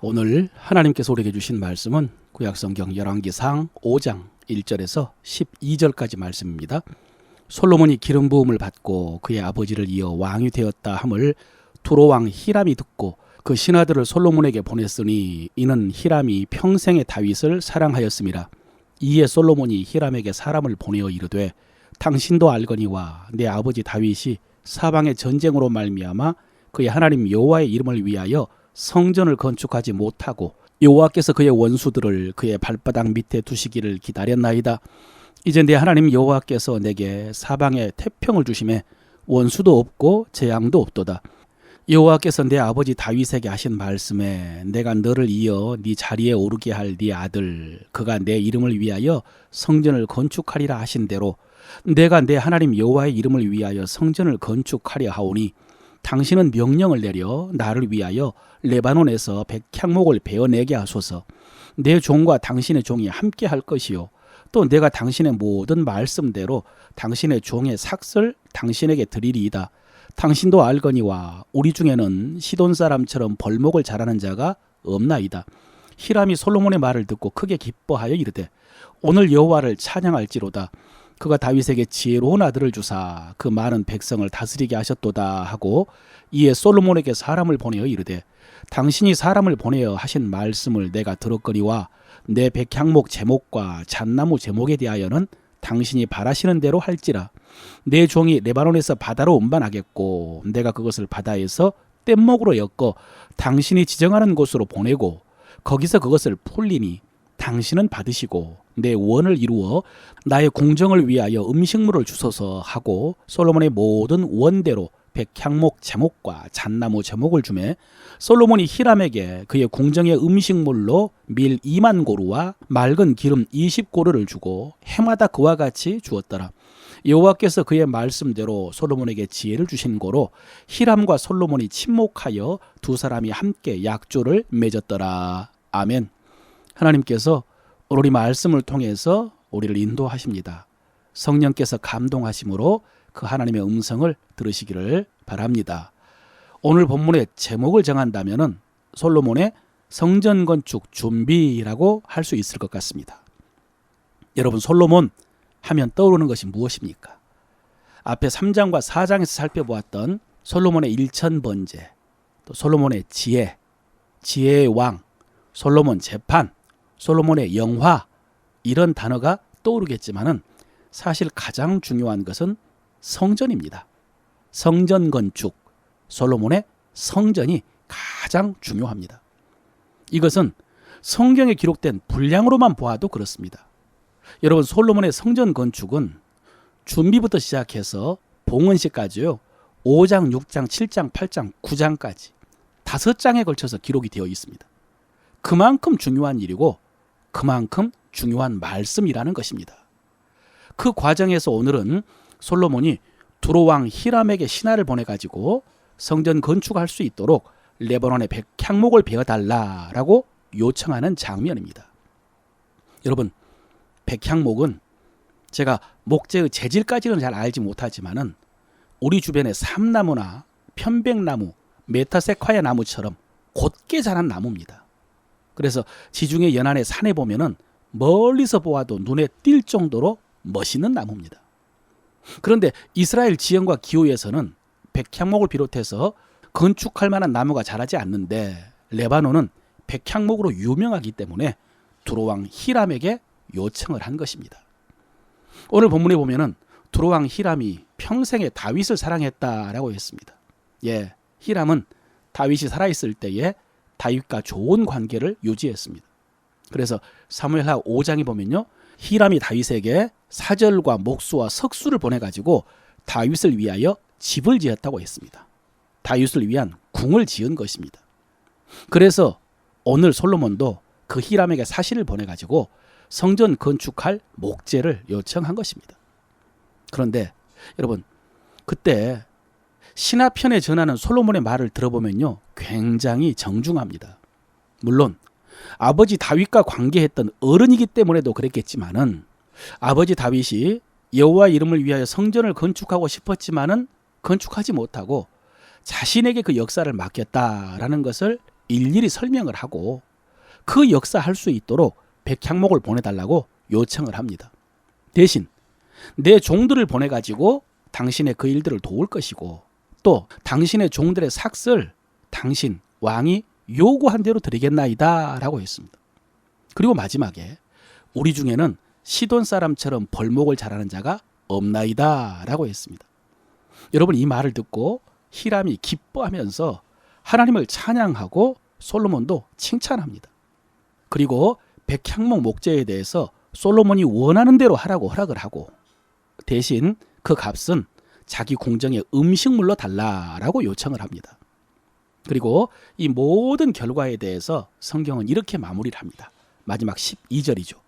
오늘 하나님께서 우리에게 주신 말씀은 구약성경 열왕기상 5장 1절에서 12절까지 말씀입니다. 솔로몬이 기름 부음을 받고 그의 아버지를 이어 왕이 되었다 함을 두로왕 히람이 듣고 그 신하들을 솔로몬에게 보냈으니 이는 히람이 평생의 다윗을 사랑하였음이라. 이에 솔로몬이 히람에게 사람을 보내어 이르되 당신도 알거니와 내 아버지 다윗이 사방의 전쟁으로 말미암아 그의 하나님 여호와의 이름을 위하여 성전을 건축하지 못하고 여호와께서 그의 원수들을 그의 발바닥 밑에 두시기를 기다렸나이다. 이제 내 하나님 여호와께서 내게 사방에 태평을 주심에 원수도 없고 재앙도 없도다. 여호와께서 내 아버지 다윗에게 하신 말씀에 내가 너를 이어 네 자리에 오르게 할 네 아들 그가 내 이름을 위하여 성전을 건축하리라 하신 대로 내가 내 하나님 여호와의 이름을 위하여 성전을 건축하려 하오니 당신은 명령을 내려 나를 위하여 레바논에서 백향목을 베어내게 하소서. 내 종과 당신의 종이 함께 할 것이요 또 내가 당신의 모든 말씀대로 당신의 종의 삭슬 당신에게 드리리이다. 당신도 알거니와 우리 중에는 시돈 사람처럼 벌목을 잘하는 자가 없나이다. 히람이 솔로몬의 말을 듣고 크게 기뻐하여 이르되 오늘 여호와를 찬양할지로다. 그가 다윗에게 지혜로운 아들을 주사 그 많은 백성을 다스리게 하셨도다 하고 이에 솔로몬에게 사람을 보내어 이르되 당신이 사람을 보내어 하신 말씀을 내가 들었거니와 내 백향목 제목과 잣나무 제목에 대하여는 당신이 바라시는 대로 할지라. 내 종이 레바논에서 바다로 운반하겠고 내가 그것을 바다에서 뗏목으로 엮어 당신이 지정하는 곳으로 보내고 거기서 그것을 풀리니 당신은 받으시고 내 원을 이루어 나의 궁정을 위하여 음식물을 주소서 하고 솔로몬의 모든 원대로 백향목 제목과 잣나무 제목을 주매 솔로몬이 히람에게 그의 궁정의 음식물로 밀 2만 고루와 맑은 기름 20고루를 주고 해마다 그와 같이 주었더라. 여호와께서 그의 말씀대로 솔로몬에게 지혜를 주신 고로 히람과 솔로몬이 친목하여 두 사람이 함께 약조를 맺었더라. 아멘. 하나님께서 오늘 이 말씀을 통해서 우리를 인도하십니다. 성령께서 감동하심으로 그 하나님의 음성을 들으시기를 바랍니다. 오늘 본문의 제목을 정한다면 솔로몬의 성전 건축 준비라고 할 수 있을 것 같습니다. 여러분, 솔로몬 하면 떠오르는 것이 무엇입니까? 앞에 3장과 4장에서 살펴보았던 솔로몬의 일천번제, 또 솔로몬의 지혜, 지혜의 왕, 솔로몬 재판, 솔로몬의 영화, 이런 단어가 떠오르겠지만은 사실 가장 중요한 것은 성전입니다. 성전 건축, 솔로몬의 성전이 가장 중요합니다. 이것은 성경에 기록된 분량으로만 보아도 그렇습니다. 여러분, 솔로몬의 성전 건축은 준비부터 시작해서 봉헌시까지요. 5장, 6장, 7장, 8장, 9장까지 5장에 걸쳐서 기록이 되어 있습니다. 그만큼 중요한 일이고 그만큼 중요한 말씀이라는 것입니다. 그 과정에서 오늘은 솔로몬이 두로왕 히람에게 신하를 보내가지고 성전 건축할 수 있도록 레바논의 백향목을 베어달라라고 요청하는 장면입니다. 여러분, 백향목은 제가 목재의 재질까지는 잘 알지 못하지만은 우리 주변의 삼나무나 편백나무, 메타세콰이아 나무처럼 곧게 자란 나무입니다. 그래서 지중해 연안의 산에 보면은 멀리서 보아도 눈에 띌 정도로 멋있는 나무입니다. 그런데 이스라엘 지형과 기후에서는 백향목을 비롯해서 건축할 만한 나무가 자라지 않는데 레바논은 백향목으로 유명하기 때문에 두로왕 히람에게 요청을 한 것입니다. 오늘 본문에 보면은 두로왕 히람이 평생에 다윗을 사랑했다라고 했습니다. 예, 히람은 다윗이 살아있을 때에 다윗과 좋은 관계를 유지했습니다. 그래서 사무엘하 5장에 보면요, 히람이 다윗에게 사절과 목수와 석수를 보내가지고 다윗을 위하여 집을 지었다고 했습니다. 다윗을 위한 궁을 지은 것입니다. 그래서 오늘 솔로몬도 그 히람에게 사실을 보내가지고 성전 건축할 목재를 요청한 것입니다. 그런데 여러분, 그때 신하편에 전하는 솔로몬의 말을 들어보면요, 굉장히 정중합니다. 물론 아버지 다윗과 관계했던 어른이기 때문에도 그랬겠지만은 아버지 다윗이 여호와 이름을 위하여 성전을 건축하고 싶었지만은 건축하지 못하고 자신에게 그 역사를 맡겼다라는 것을 일일이 설명을 하고 그 역사할 수 있도록 백향목을 보내달라고 요청을 합니다. 대신 내 종들을 보내가지고 당신의 그 일들을 도울 것이고 또 당신의 종들의 삭슬 당신 왕이 요구한 대로 드리겠나이다 라고 했습니다. 그리고 마지막에 우리 중에는 시돈 사람처럼 벌목을 잘하는 자가 없나이다 라고 했습니다. 여러분, 이 말을 듣고 히람이 기뻐하면서 하나님을 찬양하고 솔로몬도 칭찬합니다. 그리고 백향목 목재에 대해서 솔로몬이 원하는 대로 하라고 허락을 하고 대신 그 값은 자기 궁정의 음식물로 달라라고 요청을 합니다. 그리고 이 모든 결과에 대해서 성경은 이렇게 마무리를 합니다. 마지막 12절이죠.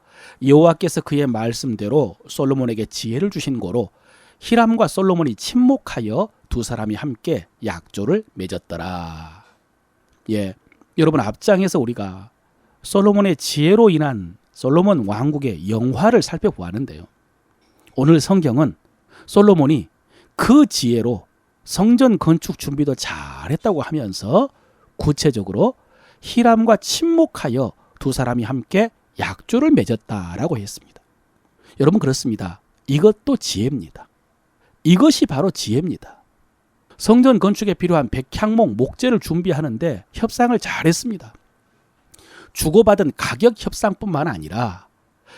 여호와께서 그의 말씀대로 솔로몬에게 지혜를 주신 고로 히람과 솔로몬이 친목하여 두 사람이 함께 약조를 맺었더라. 여러분, 앞장에서 우리가 솔로몬의 지혜로 인한 솔로몬 왕국의 영화를 살펴보았는데요. 오늘 성경은 솔로몬이 그 지혜로 성전 건축 준비도 잘했다고 하면서 구체적으로 히람과 친목하여 두 사람이 함께 약조를 맺었다라고 했습니다. 여러분, 그렇습니다. 이것도 지혜입니다. 이것이 바로 지혜입니다. 성전 건축에 필요한 백향목 목재를 준비하는데 협상을 잘했습니다. 주고받은 가격 협상뿐만 아니라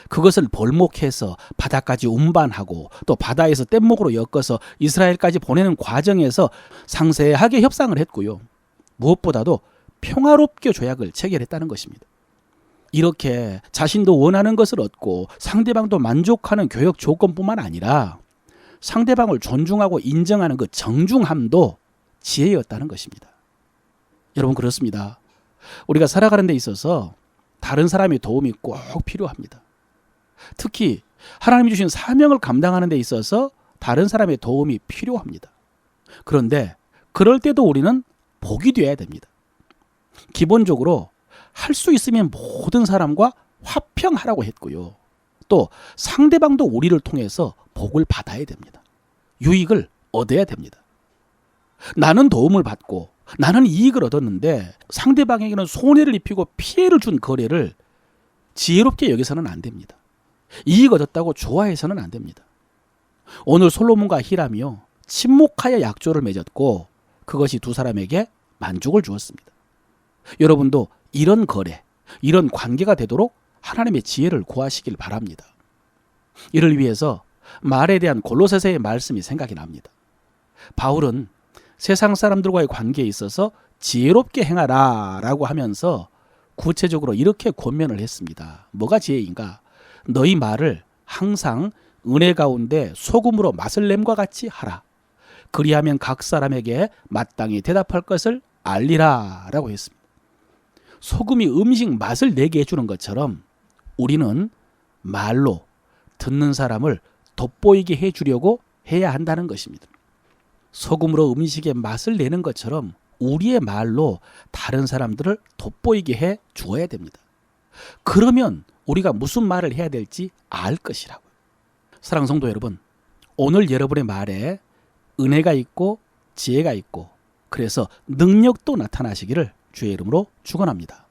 그것을 벌목해서 바다까지 운반하고 또 바다에서 뗏목으로 엮어서 이스라엘까지 보내는 과정에서 상세하게 협상을 했고요. 무엇보다도 평화롭게 조약을 체결했다는 것입니다. 이렇게 자신도 원하는 것을 얻고 상대방도 만족하는 교역 조건뿐만 아니라 상대방을 존중하고 인정하는 그 정중함도 지혜였다는 것입니다. 여러분, 그렇습니다. 우리가 살아가는 데 있어서 다른 사람의 도움이 꼭 필요합니다. 특히 하나님이 주신 사명을 감당하는 데 있어서 다른 사람의 도움이 필요합니다. 그런데 그럴 때도 우리는 복이 되어야 됩니다. 기본적으로 할 수 있으면 모든 사람과 화평하라고 했고요. 또 상대방도 우리를 통해서 복을 받아야 됩니다. 유익을 얻어야 됩니다. 나는 도움을 받고 나는 이익을 얻었는데 상대방에게는 손해를 입히고 피해를 준 거래를 지혜롭게 여기서는 안 됩니다. 이익 얻었다고 좋아해서는 안 됩니다. 오늘 솔로몬과 히람이요, 친목하여 약조를 맺었고 그것이 두 사람에게 만족을 주었습니다. 여러분도 이런 거래, 이런 관계가 되도록 하나님의 지혜를 구하시길 바랍니다. 이를 위해서 말에 대한 골로새서의 말씀이 생각이 납니다. 바울은 세상 사람들과의 관계에 있어서 지혜롭게 행하라 라고 하면서 구체적으로 이렇게 권면을 했습니다. 뭐가 지혜인가? 너희 말을 항상 은혜 가운데 소금으로 맛을 냄과 같이 하라. 그리하면 각 사람에게 마땅히 대답할 것을 알리라 라고 했습니다. 소금이 음식 맛을 내게 해주는 것처럼 우리는 말로 듣는 사람을 돋보이게 해주려고 해야 한다는 것입니다. 소금으로 음식의 맛을 내는 것처럼 우리의 말로 다른 사람들을 돋보이게 해 주어야 됩니다. 그러면 우리가 무슨 말을 해야 될지 알 것이라고요. 사랑하는 성도 여러분, 오늘 여러분의 말에 은혜가 있고 지혜가 있고 그래서 능력도 나타나시기를 주의 이름으로 축원합니다.